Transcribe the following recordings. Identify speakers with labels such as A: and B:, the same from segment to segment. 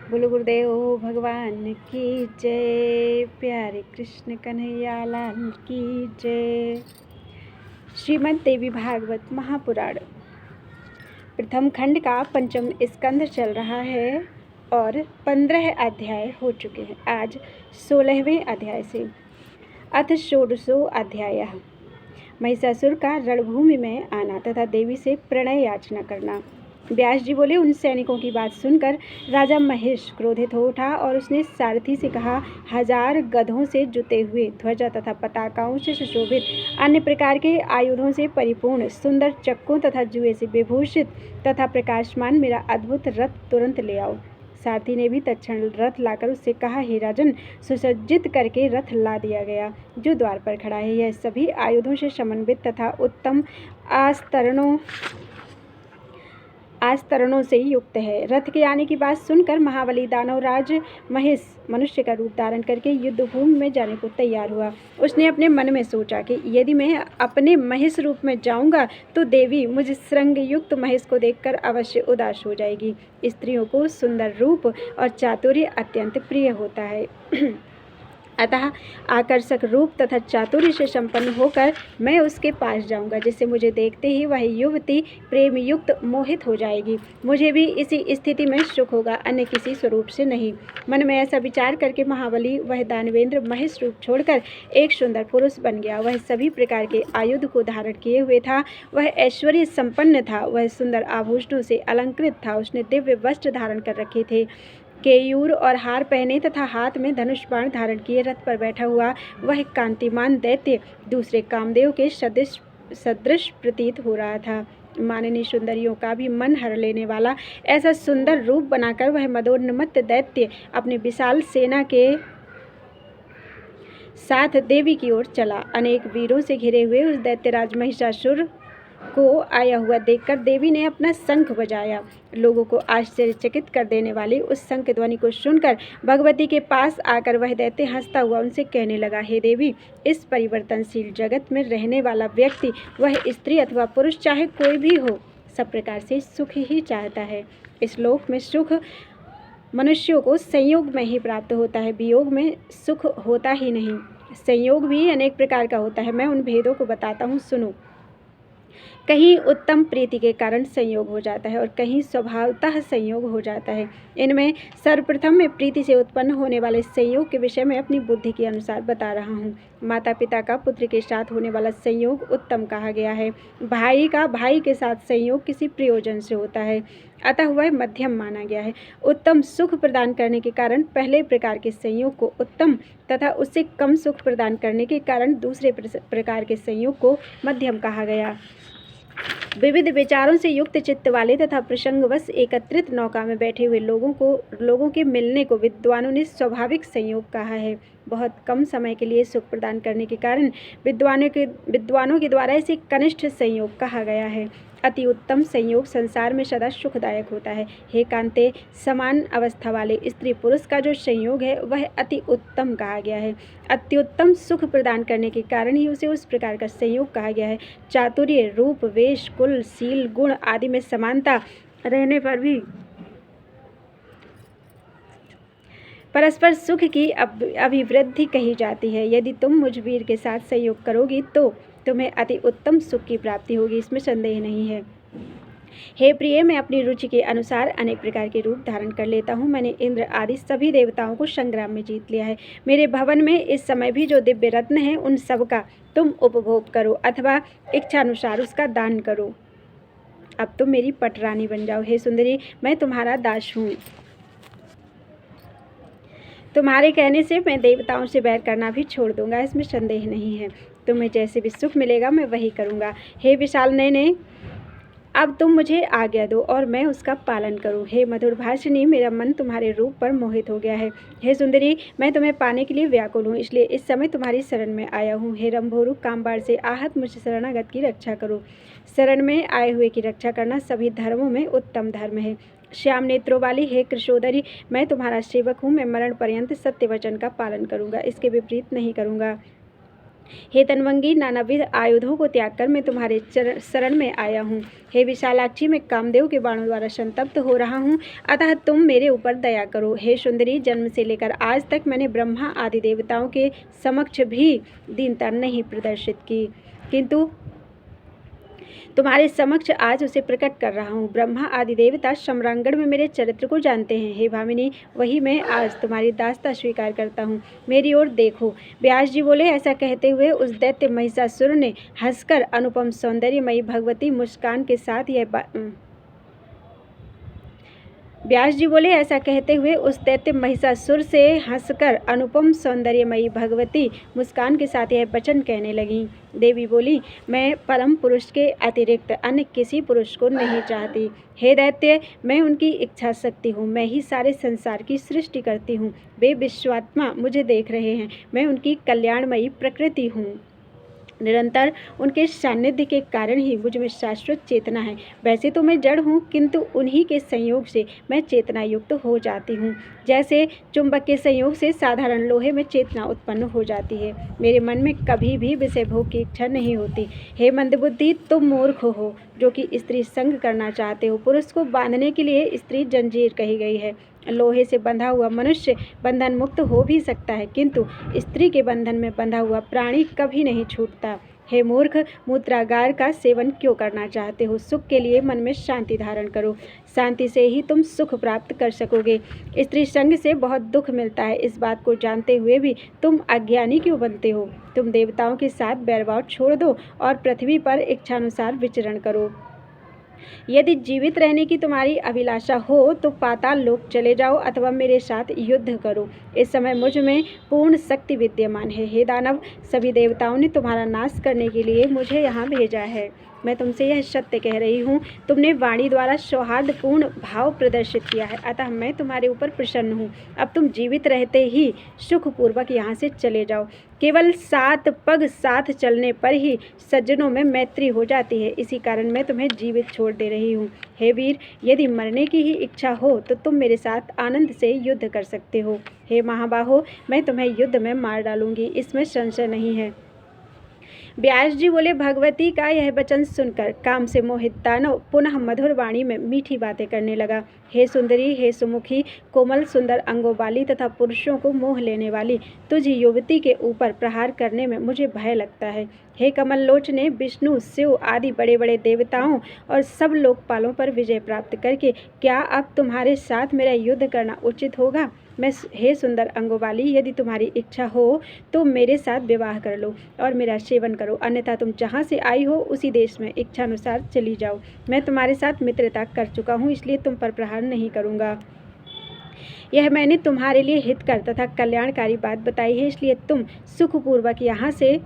A: बोलो गुरुदेव भगवान की जय। प्यारे कृष्ण कन्हैया लाल की जय। श्रीमद् देवी भागवत महापुराण प्रथम खंड का पंचम स्कंद चल रहा है और 15 अध्याय हो चुके हैं। आज 16वें अध्याय से। अथ षोडशो अध्याय। महिषासुर का रणभूमि में आना तथा देवी से प्रणय याचना करना। व्यास जी बोले, उन सैनिकों की बात सुनकर राजा महेश क्रोधित हो उठा और उसने सारथी से कहा, 1000 गधों से जुते हुए, ध्वजा तथा पताकाओं से सुशोभित, अन्य प्रकार के आयुधों से परिपूर्ण, सुंदर चक्कों तथा जुए से विभूषित तथा प्रकाशमान मेरा अद्भुत रथ तुरंत ले आओ। सारथी ने भी तत्क्षण रथ लाकर उससे कहा, हे राजन, सुसज्जित करके रथ ला दिया गया, जो द्वार पर खड़ा है। यह सभी आयुधों से समन्वित तथा उत्तम आस्तरणों से युक्त है। रथ के आने की बात सुनकर महाबली दानवराज महेश मनुष्य का रूप धारण करके युद्ध भूमि में जाने को तैयार हुआ। उसने अपने मन में सोचा कि यदि मैं अपने महेश रूप में जाऊंगा तो देवी मुझ श्रृंग युक्त महेश को देखकर अवश्य उदास हो जाएगी। स्त्रियों को सुंदर रूप और चातुर्य अत्यंत प्रिय होता है। अतः आकर्षक रूप तथा चातुर्य से संपन्न होकर मैं उसके पास जाऊंगा, जिससे मुझे देखते ही वह युवती प्रेम युक्त मोहित हो जाएगी। मुझे भी इसी स्थिति में सुख होगा, अन्य किसी स्वरूप से नहीं। मन में ऐसा विचार करके महाबली वह दानवेंद्र महेश रूप छोड़कर एक सुंदर पुरुष बन गया। वह सभी प्रकार के आयुध को धारण किए हुए था। वह ऐश्वर्य संपन्न था। वह सुंदर आभूषणों से अलंकृत था। उसने दिव्य वस्त्र धारण कर रखे थे, केयूर और हार पहने तथा हाथ में धनुष बाण धारण किए रथ पर बैठा हुआ वह कांतिमान दैत्य दूसरे कामदेव के सदृश प्रतीत हो रहा था। माननीय सुंदरियों का भी मन हर लेने वाला ऐसा सुंदर रूप बनाकर वह मदोन्मत्त दैत्य अपनी विशाल सेना के साथ देवी की ओर चला। अनेक वीरों से घिरे हुए उस दैत्यराज महिषासुर को आया हुआ देखकर देवी ने अपना शंख बजाया। लोगों को आश्चर्यचकित कर देने वाली उस शंख ध्वनि को सुनकर भगवती के पास आकर वह दैत्य हंसता हुआ उनसे कहने लगा, हे देवी, इस परिवर्तनशील जगत में रहने वाला व्यक्ति, वह स्त्री अथवा पुरुष चाहे कोई भी हो, सब प्रकार से सुख ही चाहता है। इस लोक में सुख मनुष्यों को संयोग में ही प्राप्त होता है, वियोग में सुख होता ही नहीं। संयोग भी अनेक प्रकार का होता है। मैं उन भेदों को बताता हूँ, सुनो। कहीं उत्तम प्रीति के कारण संयोग हो जाता है और कहीं स्वभावतः संयोग हो जाता है। इनमें सर्वप्रथम मैं प्रीति से उत्पन्न होने वाले संयोग के विषय में अपनी बुद्धि के अनुसार बता रहा हूँ। माता पिता का पुत्र के साथ होने वाला संयोग उत्तम कहा गया है। भाई का भाई के साथ संयोग किसी प्रयोजन से होता है, अतः वह मध्यम माना गया है। उत्तम सुख प्रदान करने के कारण पहले प्रकार के संयोग को उत्तम तथा उससे कम सुख प्रदान करने के कारण दूसरे प्रकार के संयोग को मध्यम कहा गया। विविध विचारों से युक्त चित्त वाले तथा प्रसंगवश एकत्रित नौका में बैठे हुए लोगों के मिलने को विद्वानों ने स्वाभाविक संयोग कहा है। बहुत कम समय के लिए सुख प्रदान करने के कारण विद्वानों के द्वारा इसे कनिष्ठ संयोग कहा गया है। अति उत्तम संयोग संसार में सदा सुखदायक होता है। हे कांते, समान अवस्था वाले स्त्री पुरुष का जो संयोग है वह अति उत्तम कहा गया है। अत्युत्तम सुख प्रदान करने के कारण ही उसे उस प्रकार का संयोग कहा गया है। चातुर्य, रूप, वेश, कुल, शील, गुण आदि में समानता रहने पर भी परस्पर सुख की अभिवृद्धि कही जाती है। यदि तुम मुझ वीर के साथ संयोग करोगी तो तुम्हें अति उत्तम सुख की प्राप्ति होगी, इसमें संदेह नहीं है। हे प्रिय, मैं अपनी रुचि के अनुसार अनेक प्रकार के रूप धारण कर लेता हूँ। मैंने इंद्र आदि सभी देवताओं को संग्राम में जीत लिया है। मेरे भवन में इस समय भी जो दिव्य रत्न है उन सब का तुम उपभोग करो अथवा इच्छानुसार उसका दान करो। अब तुम मेरी पटरानी बन जाओ। हे सुंदरी, मैं तुम्हारा दास हूँ। तुम्हारे कहने से मैं देवताओं से बैर करना भी छोड़ दूंगा, इसमें संदेह नहीं है। तुम्हें जैसे भी सुख मिलेगा मैं वही करूंगा। हे विशाल नयने, अब तुम मुझे आज्ञा दो और मैं उसका पालन करूं। हे मधुर भाषिणी, मेरा मन तुम्हारे रूप पर मोहित हो गया है। हे सुंदरी, मैं तुम्हें पाने के लिए व्याकुल हूँ, इसलिए इस समय तुम्हारी शरण में आया हूँ। हे रंभोरु, कामबाण से आहत मुझ शरणागत की रक्षा करो। शरण में आए हुए की रक्षा करना सभी धर्मों में उत्तम धर्म है। श्याम नेत्रों वाली हे कृशोदरी, मैं तुम्हारा सेवक हूँ। मैं मरण पर्यंत सत्य वचन का पालन करूँगा, इसके विपरीत नहीं करूँगा। हे तन्वंगी, नानाविध आयुधों को त्याग कर मैं तुम्हारे शरण में आया हूँ। हे विशालाक्षी, मैं कामदेव के बाणों द्वारा संतप्त हो रहा हूँ, अतः तुम मेरे ऊपर दया करो। हे सुंदरी, जन्म से लेकर आज तक मैंने ब्रह्मा आदि देवताओं के समक्ष भी दीनता नहीं प्रदर्शित की, किंतु तुम्हारे समक्ष आज उसे प्रकट कर रहा हूँ। ब्रह्मा आदि देवता सम्रांगण में मेरे चरित्र को जानते हैं। हे भामिनी, वही मैं आज तुम्हारी दासता स्वीकार करता हूँ। मेरी ओर देखो। व्यास जी बोले, ऐसा कहते हुए उस दैत्य महिषासुर ने हंसकर अनुपम सौंदर्यमयी भगवती मुस्कान के साथ व्यास जी बोले, ऐसा कहते हुए उस दैत्य महिषासुर से हंसकर अनुपम सौंदर्यमयी भगवती मुस्कान के साथ यह वचन कहने लगी। देवी बोली, मैं परम पुरुष के अतिरिक्त अन्य किसी पुरुष को नहीं चाहती। हे दैत्य, मैं उनकी इच्छा शक्ति हूँ, मैं ही सारे संसार की सृष्टि करती हूँ। वे विश्वात्मा मुझे देख रहे हैं, मैं उनकी कल्याणमयी प्रकृति हूँ। निरंतर उनके सान्निध्य के कारण ही मुझ में शाश्वत चेतना है। वैसे तो मैं जड़ हूँ, किंतु उन्हीं के संयोग से मैं चेतना युक्त हो जाती हूँ। जैसे चुंबक के संयोग से साधारण लोहे में चेतना उत्पन्न हो जाती है। मेरे मन में कभी भी विषय भोग की इच्छा नहीं होती। हे मंदबुद्धि, तुम मूर्ख हो जो कि स्त्री संग करना चाहते हो। पुरुष को बांधने के लिए स्त्री जंजीर कही गई है। लोहे से बंधा हुआ मनुष्य बंधन मुक्त हो भी सकता है, किंतु स्त्री के बंधन में बंधा हुआ प्राणी कभी नहीं छूटता। हे मूर्ख, मूत्रागार का सेवन क्यों करना चाहते हो? सुख के लिए मन में शांति धारण करो, शांति से ही तुम सुख प्राप्त कर सकोगे। स्त्री संग से बहुत दुख मिलता है, इस बात को जानते हुए भी तुम अज्ञानी क्यों बनते हो? तुम देवताओं के साथ बैरभाव छोड़ दो और पृथ्वी पर इच्छानुसार विचरण करो। यदि जीवित रहने की तुम्हारी अभिलाषा हो तो पाताल लोक चले जाओ अथवा मेरे साथ युद्ध करो। इस समय मुझ में पूर्ण शक्ति विद्यमान है। हे दानव, सभी देवताओं ने तुम्हारा नाश करने के लिए मुझे यहाँ भेजा है। मैं तुमसे यह सत्य कह रही हूँ। तुमने वाणी द्वारा सौहार्दपूर्ण भाव प्रदर्शित किया है, अतः मैं तुम्हारे ऊपर प्रसन्न हूँ। अब तुम जीवित रहते ही सुखपूर्वक यहाँ से चले जाओ। केवल 7 पग साथ चलने पर ही सज्जनों में मैत्री हो जाती है, इसी कारण मैं तुम्हें जीवित छोड़ दे रही हूँ। हे वीर, यदि मरने की ही इच्छा हो तो तुम मेरे साथ आनंद से युद्ध कर सकते हो। हे महाबाहो, मैं तुम्हें युद्ध में मार डालूंगी, इसमें संशय नहीं है। व्यास जी बोले, भगवती का यह वचन सुनकर काम से मोहित दानव पुनः मधुर वाणी में मीठी बातें करने लगा। हे सुंदरी, हे सुमुखी, कोमल सुंदर अंगों वाली तथा पुरुषों को मोह लेने वाली तुझ युवती के ऊपर प्रहार करने में मुझे भय लगता है। हे कमल लोचने, विष्णु, शिव आदि बड़े बड़े देवताओं और सब लोकपालों पर विजय प्राप्त करके क्या अब तुम्हारे साथ मेरा युद्ध करना उचित होगा? हे सुंदर अंगों वाली, यदि तुम्हारी इच्छा हो तो मेरे साथ विवाह कर लो और मेरा सेवन करो, अन्यथा तुम जहाँ से आई हो उसी देश में इच्छानुसार चली जाओ। मैं तुम्हारे साथ मित्रता कर चुका हूँ, इसलिए तुम पर प्रहार नहीं करूँगा। यह मैंने तुम्हारे लिए हितकर तथा कल्याणकारी बात बताई है, इसलिए तुम सुखपूर्वक यहाँ से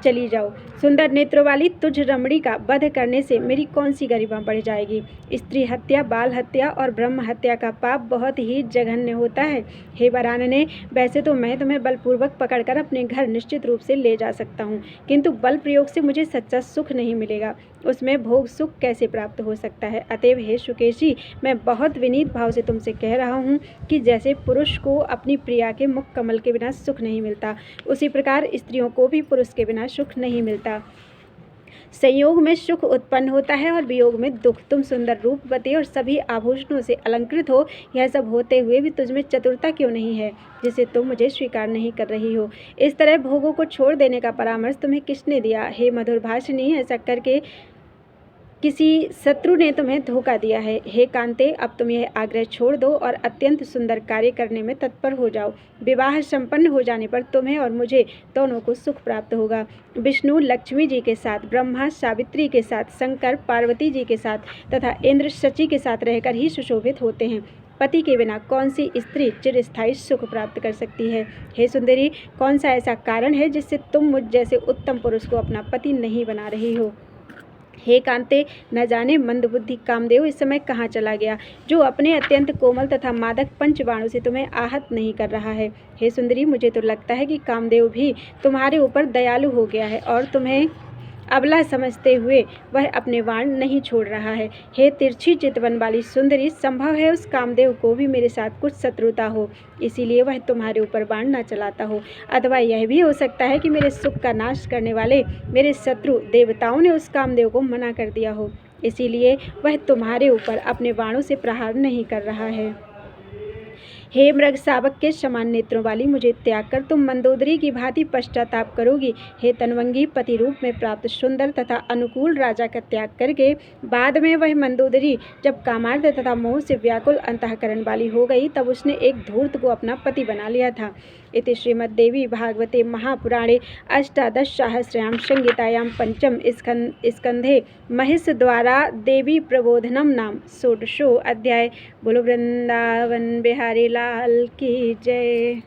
A: चली जाओ। सुंदर नेत्रों वाली तुझ रमणी का वध करने से मेरी कौन सी गरिमा बढ़ जाएगी? स्त्री हत्या, बाल हत्या और ब्रह्म हत्या का पाप बहुत ही जघन्य होता है। हे वरानने, वैसे तो मैं तुम्हें बलपूर्वक पकड़कर अपने घर निश्चित रूप से ले जा सकता हूँ, किंतु बल प्रयोग से मुझे सच्चा सुख नहीं मिलेगा, उसमें भोग सुख कैसे प्राप्त हो सकता है? अतएव हे शुकेशी, मैं बहुत विनीत भाव से तुमसे कह रहा हूँ कि जैसे पुरुष को अपनी प्रिया के मुख कमल के बिना सुख नहीं मिलता, उसी प्रकार स्त्रियों को भी पुरुष के बिना सुख नहीं मिलता। संयोग में सुख उत्पन्न होता है और वियोग में दुख। तुम सुंदर रूपवती और सभी आभूषणों से अलंकृत हो, यह सब होते हुए भी तुझमें चतुरता क्यों नहीं है, जिसे तुम मुझे स्वीकार नहीं कर रही हो? इस तरह भोगों को छोड़ देने का परामर्श तुम्हें किसने दिया? हे मधुर भाषिणी, ऐसा करके किसी शत्रु ने तुम्हें धोखा दिया है। हे कांते, अब तुम यह आग्रह छोड़ दो और अत्यंत सुंदर कार्य करने में तत्पर हो जाओ। विवाह संपन्न हो जाने पर तुम्हें और मुझे दोनों को सुख प्राप्त होगा। विष्णु लक्ष्मी जी के साथ, ब्रह्मा सावित्री के साथ, शंकर पार्वती जी के साथ तथा इंद्र शची के साथ रहकर ही सुशोभित होते हैं। पति के बिना कौन सी स्त्री चिरस्थायी सुख प्राप्त कर सकती है? हे सुंदरी, कौन सा ऐसा कारण है जिससे तुम मुझ जैसे उत्तम पुरुष को अपना पति नहीं बना रही हो? हे कांते, न जाने मंदबुद्धि कामदेव इस समय कहाँ चला गया, जो अपने अत्यंत कोमल तथा मादक पंचबाणों से तुम्हें आहत नहीं कर रहा है। हे सुंदरी, मुझे तो लगता है कि कामदेव भी तुम्हारे ऊपर दयालु हो गया है और तुम्हें अबला समझते हुए वह अपने बाण नहीं छोड़ रहा है। हे तिरछी चितवन वाली सुंदरी, संभव है उस कामदेव को भी मेरे साथ कुछ शत्रुता हो, इसीलिए वह तुम्हारे ऊपर बाण न चलाता हो। अथवा यह भी हो सकता है कि मेरे सुख का नाश करने वाले मेरे शत्रु देवताओं ने उस कामदेव को मना कर दिया हो, इसीलिए वह तुम्हारे ऊपर अपने बाणों से प्रहार नहीं कर रहा है। हे मृग शावक के समान नेत्रों वाली, मुझे त्याग कर तुम मंदोदरी की भांति पश्चाताप करोगी। हे तनवंगी, पति रूप में प्राप्त सुंदर तथा अनुकूल राजा का त्याग करके बाद में वह मंदोदरी जब कामार्थ तथा मोह से व्याकुल अंतःकरण वाली हो गई, तब उसने एक धूर्त को अपना पति बना लिया था। इति श्रीमद्देवी भागवते महापुराणे अष्टादशसहस्रयां संहितायां पंचम स्कंधे महिष द्वारा देवी प्रबोधनम नाम षोडशो अध्याय। बोलो वृंदावन बिहारी लाल की जय।